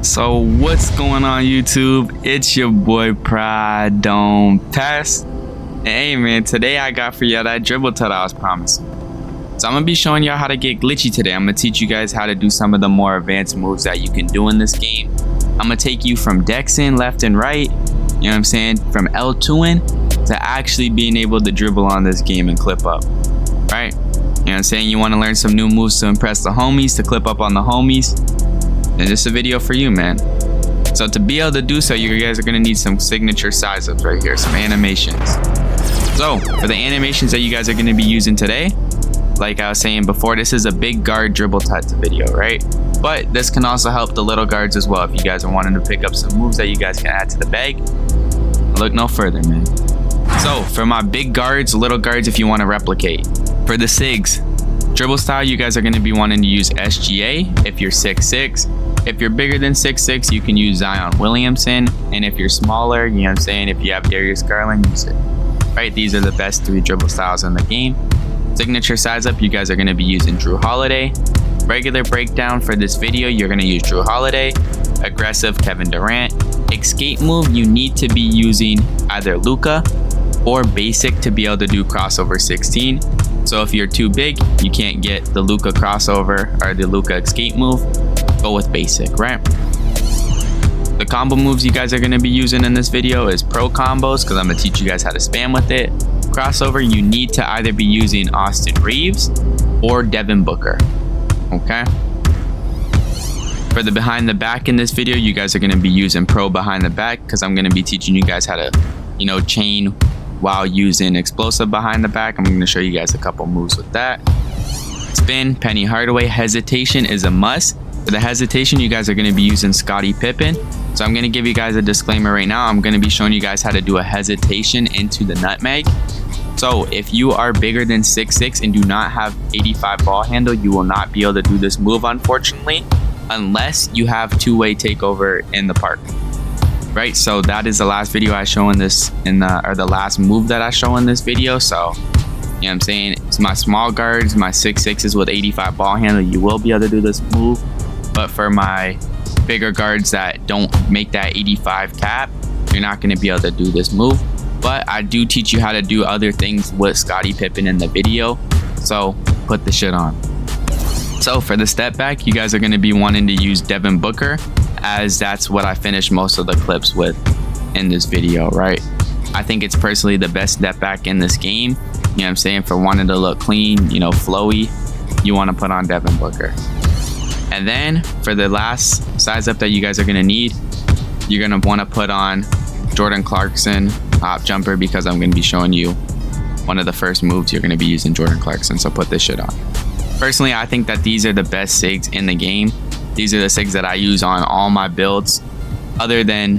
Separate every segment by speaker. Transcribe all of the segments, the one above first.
Speaker 1: So what's going on YouTube? It's your boy Pride Don't Pass. And hey man, today I got for y'all that dribble that I was promising. So I'm gonna be showing y'all how to get glitchy today. I'm gonna teach you guys how to do some of the more advanced moves that you can do in this game. I'm gonna take you from Dexing left and right, you know what I'm saying, from L2ing to actually being able to dribble on this game and clip up, right? You know what I'm saying? You want to learn some new moves to impress the homies, to clip up on the homies. And this is a video for you, man. So to be able to do so, you guys are going to need some signature size ups right here, some animations. So for the animations that you guys are going to be using today, like I was saying before, this is a big guard dribble type video, right? But this can also help the little guards as well. If you guys are wanting to pick up some moves that you guys can add to the bag, look no further, man. So for my big guards, little guards, if you want to replicate. For the SIGS dribble style, you guys are going to be wanting to use SGA if you're 6'6". If you're bigger than 6'6", you can use Zion Williamson. And if you're smaller, you know what I'm saying, if you have Darius Garland, use it. Right, these are the best 3 dribble styles in the game. Signature size up, you guys are going to be using Drew Holiday. Regular breakdown for this video, you're going to use Drew Holiday. Aggressive, Kevin Durant. Escape move, you need to be using either Luka or basic to be able to do crossover 16. So if you're too big, you can't get the Luka crossover or the Luka escape move, go with basic, right? The combo moves you guys are going to be using in this video is pro combos, because I'm going to teach you guys how to spam with it. Crossover, you need to either be using Austin Reeves or Devin Booker, okay? For the behind the back in this video, you guys are going to be using pro behind the back, because I'm going to be teaching you guys how to, you know, chain while using explosive behind the back. I'm going to show you guys a couple moves with that. Spin, Penny Hardaway. Hesitation is a must. For the hesitation, you guys are going to be using Scottie Pippen. So I'm going to give you guys a disclaimer right now. I'm going to be showing you guys how to do a hesitation into the nutmeg. So if you are bigger than 6'6" and do not have 85 ball handle, you will not be able to do this move, unfortunately, unless you have two-way takeover in the park. Right, so that is the last video I show in this, or the last move that I show in this video. So, you know what I'm saying, it's my small guards, my 6'6"s with 85 ball handle, you will be able to do this move. But for my bigger guards that don't make that 85 cap, you're not going to be able to do this move. But I do teach you how to do other things with Scottie Pippen in the video, so put the shit on. So for the step back, you guys are going to be wanting to use Devin Booker, as that's what I finished most of the clips with in this video, right? I think it's personally the best step back in this game. You know what I'm saying? For wanting to look clean, you know, flowy, you want to put on Devin Booker. And then for the last size up that you guys are going to need, you're going to want to put on Jordan Clarkson hop jumper, because I'm going to be showing you one of the first moves you're going to be using Jordan Clarkson. So put this shit on. Personally, I think that these are the best SIGs in the game. These are the SIGs that I use on all my builds, other than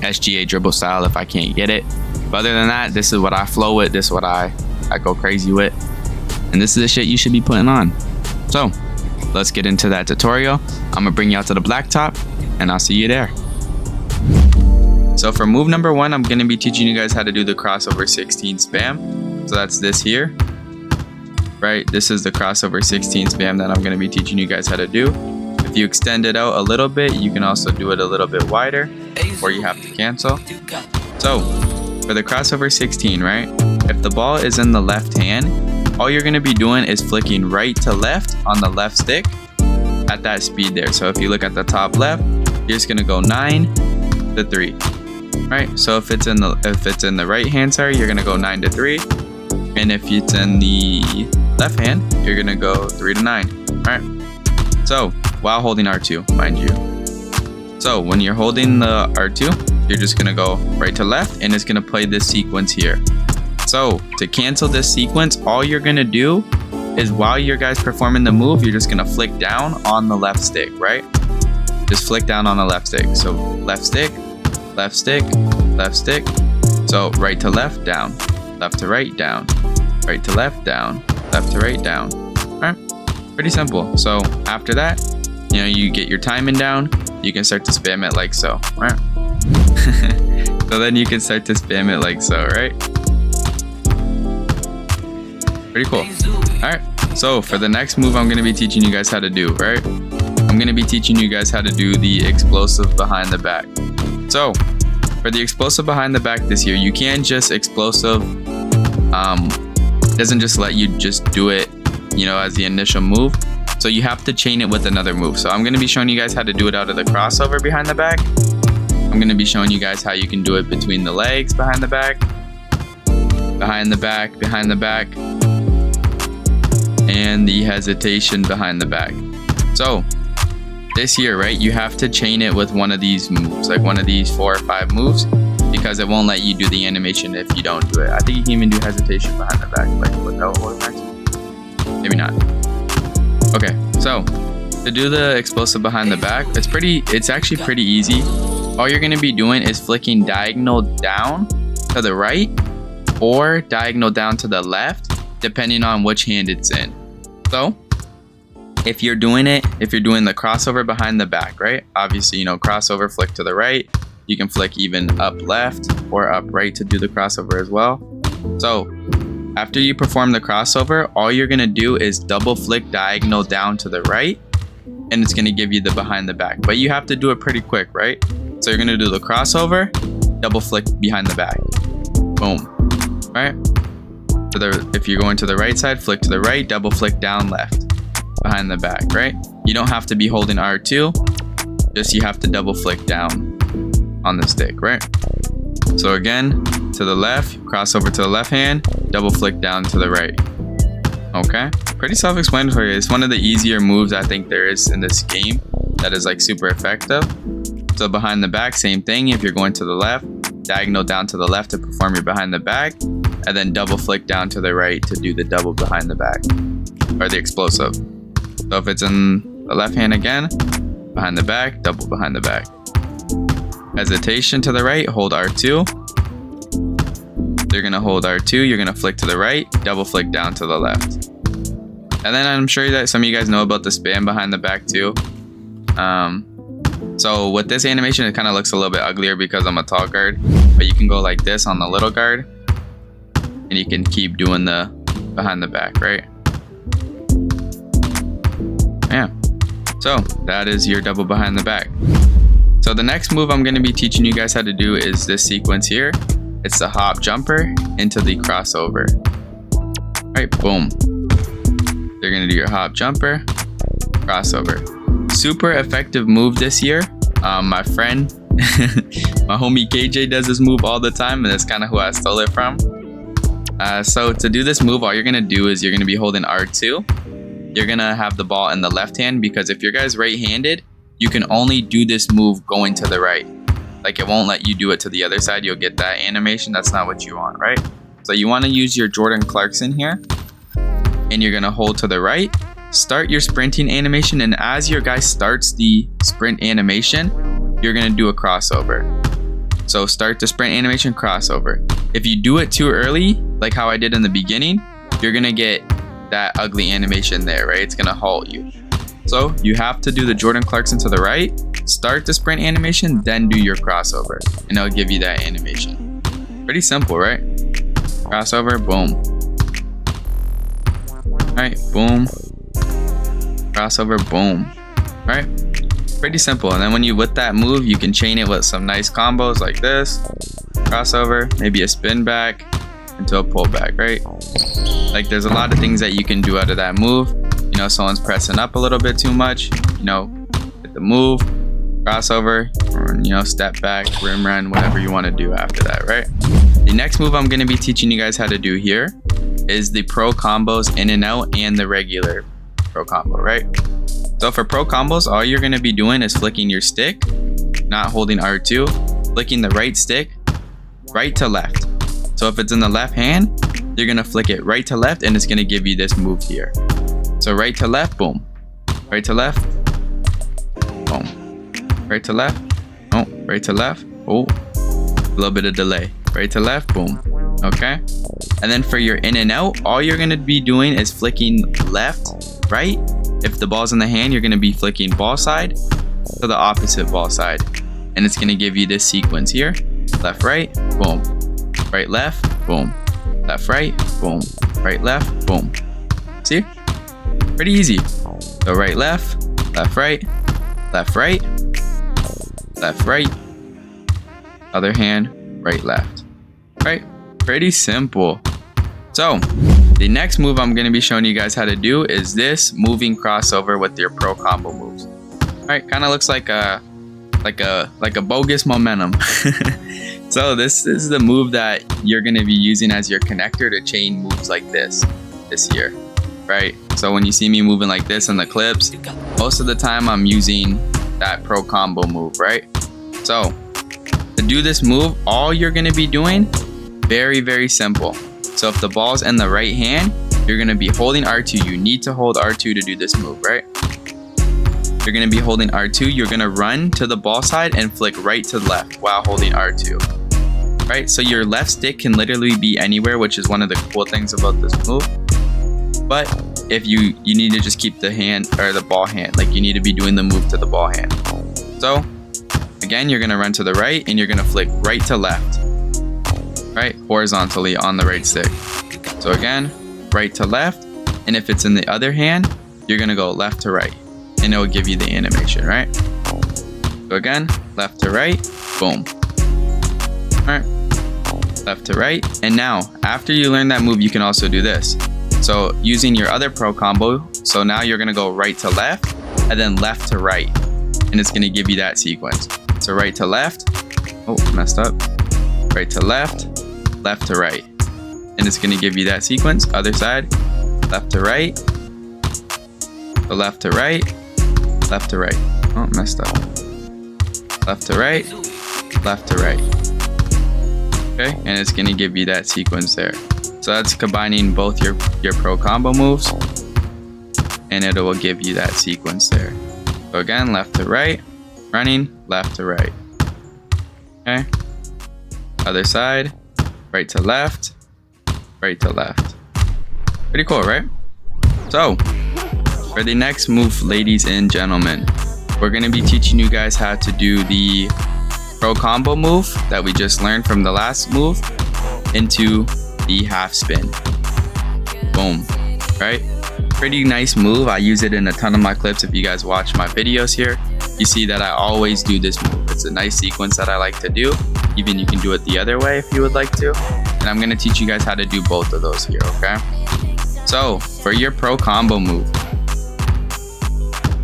Speaker 1: SGA dribble style if I can't get it. But other than that, this is what I flow with. This is what I go crazy with. And this is the shit you should be putting on. So let's get into that tutorial. I'm gonna bring you out to the blacktop and I'll see you there. So for move number 1, I'm gonna be teaching you guys how to do the crossover 16 spam. So that's this here, right? This is the crossover 16 spam that I'm gonna be teaching you guys how to do. If you extend it out a little bit, you can also do it a little bit wider, or you have to cancel. So for the crossover 16, right? If the ball is in the left hand, all you're gonna be doing is flicking right to left on the left stick at that speed there. So if you look at the top left, you're just gonna go 9 to 3, right? So if it's in the right hand, sorry, you're gonna go 9 to 3, and if it's in the left hand, you're gonna go 3 to 9, right? So while holding R2, mind you. So when you're holding the R2, you're just gonna go right to left, and it's gonna play this sequence here. So to cancel this sequence, all you're gonna do is while your guys performing the move, you're just gonna flick down on the left stick, right? Just flick down on the left stick. So left stick, left stick, left stick. So right to left, down, left to right, down, right to left, down, left to right, down. All right, pretty simple. So after that, you know, you get your timing down, you can start to spam it like so, right? So then you can start to spam it like so, right? Pretty cool. All right, so for the next move I'm going to be teaching you guys how to do, right? I'm I'm going to be teaching you guys how to do the explosive behind the back. So for the explosive behind the back this year, you can't just explosive. Doesn't just let you just do it, you know, as the initial move. So you have to chain it with another move. So I'm going to be showing you guys how to do it out of the crossover behind the back. I'm going to be showing you guys how you can do it between the legs behind the back, behind the back, behind the back, and the hesitation behind the back. So this year, right, you have to chain it with one of these moves, like one of these 4 or 5 moves, because it won't let you do the animation if you don't do it. I think you can even do hesitation behind the back, like without holding back. Maybe not. Okay, so to do the explosive behind the back, it's actually pretty easy. All you're gonna be doing is flicking diagonal down to the right or diagonal down to the left, depending on which hand it's in. So if you're doing the crossover behind the back, right? Obviously, you know, crossover, flick to the right. You can flick even up left or up right to do the crossover as well. So after you perform the crossover, all you're gonna do is double flick diagonal down to the right, and it's gonna give you the behind the back. But you have to do it pretty quick, right? So you're gonna do the crossover, double flick behind the back. Boom. Right? If you're going to the right side, flick to the right, double flick down left, behind the back, right? You don't have to be holding R2, just you have to double flick down on the stick, right? So again, to the left, cross over to the left hand, double flick down to the right. Okay, pretty self-explanatory. It's one of the easier moves I think there is in this game that is like super effective. So behind the back, same thing. If you're going to the left, diagonal down to the left to perform your behind the back, and then double flick down to the right to do the double behind the back, or the explosive. So if it's in the left hand again, behind the back, double behind the back. Hesitation to the right, hold R2. You're gonna hold R2, you're gonna flick to the right, double flick down to the left. And then I'm sure that some of you guys know about the spam behind the back too. So with this animation, it kind of looks a little bit uglier because I'm a tall guard, but you can go like this on the little guard, and you can keep doing the behind the back, right? Yeah. So that is your double behind the back. So the next move I'm going to be teaching you guys how to do is this sequence here. It's the hop jumper into the crossover. All right, boom. You're going to do your hop jumper, crossover. Super effective move this year. My friend, my homie KJ does this move all the time, and that's kind of who I stole it from. So to do this move, all you're going to do is you're going to be holding R2. You're going to have the ball in the left hand, because if your guy's right-handed, you can only do this move going to the right. Like it won't let you do it to the other side. You'll get that animation. That's not what you want, right? So you want to use your Jordan Clarkson here, and you're going to hold to the right. Start your sprinting animation, and as your guy starts the sprint animation, you're going to do a crossover. So start the sprint animation, crossover. If you do it too early, like how I did in the beginning, you're going to get that ugly animation there, right? It's going to halt you. So you have to do the Jordan Clarkson to the right, start the sprint animation, then do your crossover, and it'll give you that animation. Pretty simple, right? Crossover, boom. All right, boom. Crossover, boom. All right, pretty simple. And then when you with that move, you can chain it with some nice combos like this. Crossover, maybe a spin back into a pull back, right? Like there's a lot of things that you can do out of that move. You know, someone's pressing up a little bit too much, you know, hit the move, crossover, or, you know, step back, rim run, whatever you want to do after that, right? The next move I'm going to be teaching you guys how to do here is the pro combos in and out and the regular pro combo, right? So for pro combos, all you're going to be doing is flicking your stick, not holding R2, flicking the right stick, right to left. So if it's in the left hand, you're going to flick it right to left, and it's going to give you this move here. So right to left, boom. Right to left, boom. Right to left, oh, right to left, oh, a little bit of delay. Right to left, boom. Okay. And then for your in and out, all you're going to be doing is flicking left, right. If the ball's in the hand, you're going to be flicking ball side to the opposite ball side. And it's going to give you this sequence here. Left, right, boom. Right, left, boom. Left, right, boom. Right, left, boom. See? Pretty easy. So right, left, right, left, right, left, right, other hand, right, left, right? Pretty simple. So the next move I'm going to be showing you guys how to do is this moving crossover with your pro combo moves. All right, kind of looks like a bogus momentum. So this is the move that you're going to be using as your connector to chain moves like this here, right? So when you see me moving like this in the clips, most of the time I'm using that pro combo move, right? So to do this move, all you're going to be doing, very, very simple. So if the ball's in the right hand, you're going to be holding R2. You need to hold R2 to do this move, right? You're going to be holding R2. You're going to run to the ball side and flick right to left while holding R2, right? So your left stick can literally be anywhere, which is one of the cool things about this move. But if you need to just keep the hand or the ball hand, like you need to be doing the move to the ball hand. So again, you're going to run to the right and you're going to flick right to left, right? Horizontally on the right stick. So again, right to left. And if it's in the other hand, you're going to go left to right and it will give you the animation, right? So again, left to right, boom. All right, left to right. And now after you learn that move, you can also do this. So using your other pro combo, so now you're gonna go right to left and then left to right. And it's gonna give you that sequence. So right to left, oh, messed up. Right to left, left to right. And it's gonna give you that sequence. Other side, left to right, so left to right, left to right. Oh, messed up. Left to right, left to right. Okay, and it's gonna give you that sequence there. So that's combining both your pro combo moves, and it will give you that sequence there. So again, left to right, running, left to right. Okay. Other side, right to left, right to left. Pretty cool, right? So for the next move, ladies and gentlemen, we're gonna be teaching you guys how to do the pro combo move that we just learned from the last move into the half spin. Boom, right? Pretty nice move. I use it in a ton of my clips. If you guys watch my videos here, you see that I always do this move. It's a nice sequence that I like to do. Even you can do it the other way if you would like to. And I'm gonna teach you guys how to do both of those here, okay? So for your pro combo move,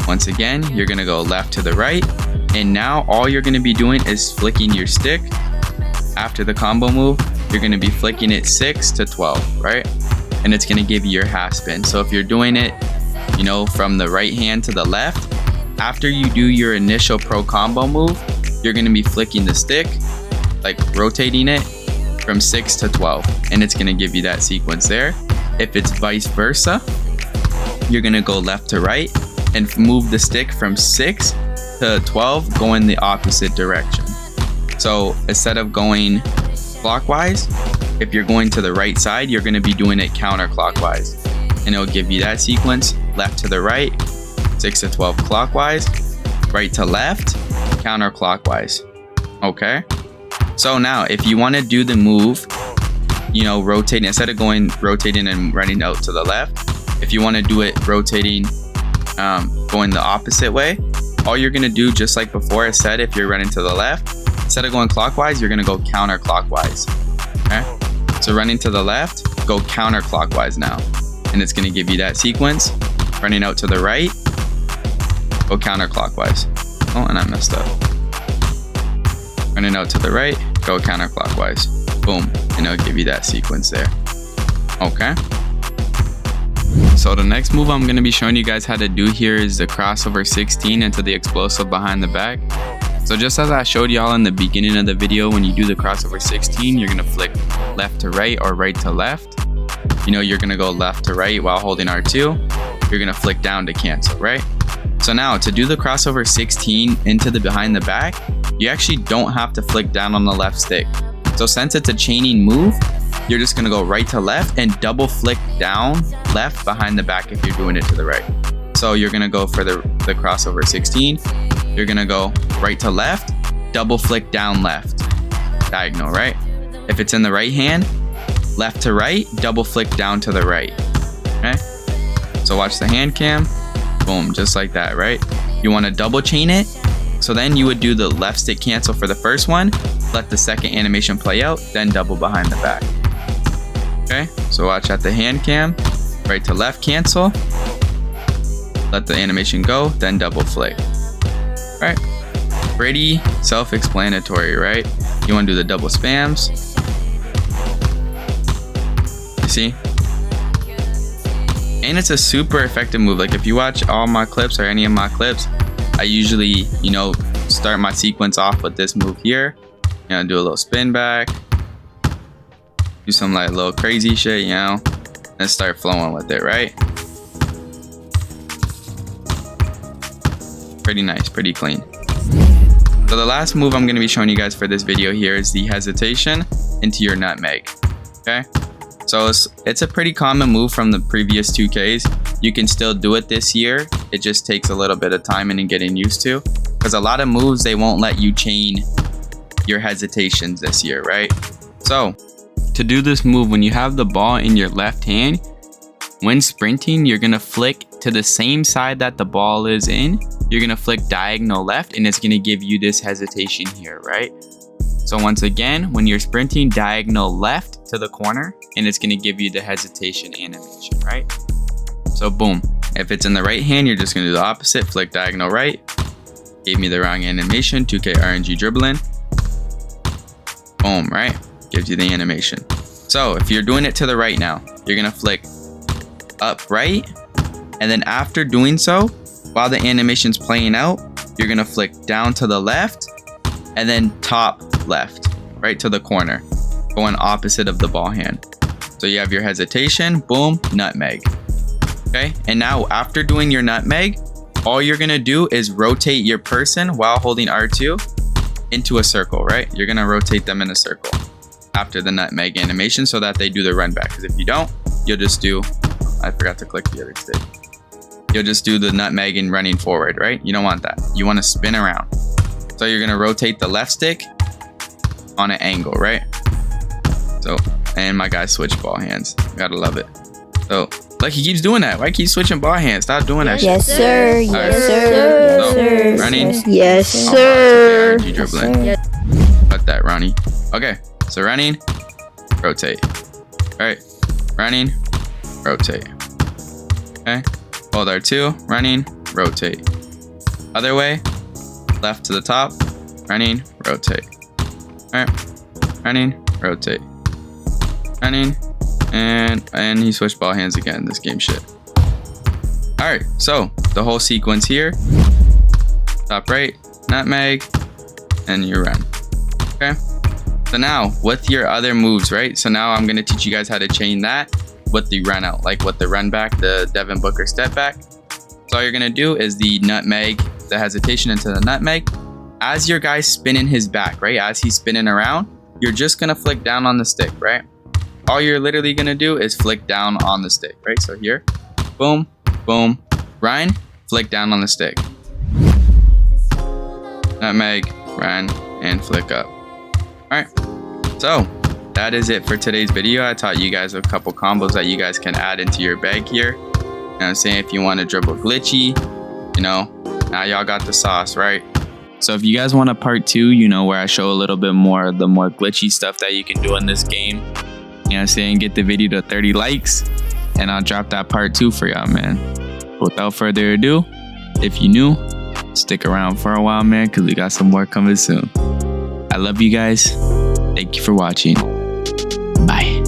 Speaker 1: once again, you're gonna go left to the right. And now all you're gonna be doing is flicking your stick. After the combo move, you're gonna be flicking it 6 to 12, right? And it's gonna give you your half spin. So if you're doing it, you know, from the right hand to the left, after you do your initial pro combo move, you're gonna be flicking the stick, like rotating it from 6 to 12. And it's gonna give you that sequence there. If it's vice versa, you're gonna go left to right and move the stick from 6 to 12, going the opposite direction. So instead of going clockwise, if you're going to the right side, you're going to be doing it counterclockwise, and it'll give you that sequence. Left to the right, 6 to 12 clockwise, right to left, counterclockwise. Okay, so now if you want to do the move, you know, rotating, instead of rotating and running out to the left, if you want to do it rotating, going the opposite way, all you're going to do, just like before I said, if you're running to the left, instead of going clockwise, you're gonna go counterclockwise. Okay? So running to the left, go counterclockwise now. And it's gonna give you that sequence. Running out to the right, go counterclockwise. Oh, and I messed up. Running out to the right, go counterclockwise. Boom, and it'll give you that sequence there. Okay? So the next move I'm gonna be showing you guys how to do here is the crossover 16 into the explosive behind the back. So just as I showed y'all in the beginning of the video, when you do the crossover 16, you're gonna flick left to right or right to left. You know, you're gonna go left to right while holding R2. You're gonna flick down to cancel, right? So now to do the crossover 16 into the behind the back, you actually don't have to flick down on the left stick. So since it's a chaining move, you're just gonna go right to left and double flick down left behind the back if you're doing it to the right. So you're gonna go for the crossover 16. You're gonna go right to left, double flick down left, diagonal, right? If it's in the right hand, left to right, double flick down to the right. Okay, so watch the hand cam, boom, just like that, right? you want to double chain it. So then you would do the left stick cancel for the first one, let the second animation play out, then double behind the back. Okay, so watch at the hand cam, right to left cancel, let the animation go, then double flick. All right, pretty self-explanatory, right? You want to do the double spams. You see? And it's a super effective move. Like if you watch all my clips or any of my clips, I usually, you know, start my sequence off with this move here. You know, do a little spin back, do some like little crazy shit, you know, and start flowing with it, right? Pretty nice, pretty clean. So the last move I'm going to be showing you guys for this video here is the hesitation into your nutmeg. Okay, so it's a pretty common move from the previous 2Ks. You can still do it this year. It just takes a little bit of time and getting used to, because a lot of moves they won't let you chain your hesitations this year, right? So to do this move, when you have the ball in your left hand, when sprinting, you're gonna flick to the same side that the ball is in. You're gonna flick diagonal left, and it's gonna give you this hesitation here, right? So once again, when you're sprinting, diagonal left to the corner, and it's gonna give you the hesitation animation, right? So boom. If it's in the right hand, you're just gonna do the opposite, flick diagonal right. Gave me the wrong animation, 2K RNG dribbling. Boom, right? Gives you the animation. So if you're doing it to the right now, you're gonna flick up right, and then after doing so, while the animation's playing out, you're gonna flick down to the left, and then top left, right to the corner, going opposite of the ball hand. So you have your hesitation, boom, nutmeg. Okay, and now after doing your nutmeg, all you're gonna do is rotate your person while holding R2 into a circle, right? You're gonna rotate them in a circle after the nutmeg animation so that they do the run back. Because if you don't, you'll just do, I forgot to click the other stick. You'll just do the nutmeg and running forward, right? You don't want that. You want to spin around. So you're gonna rotate the left stick on an angle, right? So, and my guy switched ball hands. Gotta love it. So, like he keeps doing that. Why keep switching ball hands? Stop doing that
Speaker 2: Yes,
Speaker 1: shit.
Speaker 2: sir. Yes,
Speaker 1: Right.
Speaker 2: sir.
Speaker 1: So,
Speaker 2: Yes, sir.
Speaker 1: running.
Speaker 2: Yes,
Speaker 1: Oh,
Speaker 2: sir.
Speaker 1: it's okay, RNG dribbling. Cut that, Ronnie. Okay, so running, rotate. All right, running, rotate. Okay, hold R2, running, rotate. Other way, left to the top, running, rotate. All right, running, rotate. Running, and he switched ball hands again. This game shit. All right, so the whole sequence here, top right, nutmeg, and you run. Okay, so now with your other moves, right? So now I'm gonna teach you guys how to chain that with the run out, like with the run back, the Devin Booker step back. So all you're gonna do is the nutmeg, the hesitation into the nutmeg. As your guy's spinning his back, right? As he's spinning around, you're just gonna flick down on the stick, right? All you're literally gonna do is flick down on the stick, right? So here, boom, boom, run, flick down on the stick. Nutmeg, run, and flick up. All right, so that is it for today's video. I taught you guys a couple combos that you guys can add into your bag here. You know what I'm saying? If you want to dribble glitchy, you know, now y'all got the sauce, right? So if you guys want a part 2, you know, where I show a little bit more of the more glitchy stuff that you can do in this game, you know what I'm saying, get the video to 30 likes and I'll drop that part 2 for y'all, man. Without further ado, if you're new, stick around for a while, man, because we got some more coming soon. I love you guys. Thank you for watching. Bye.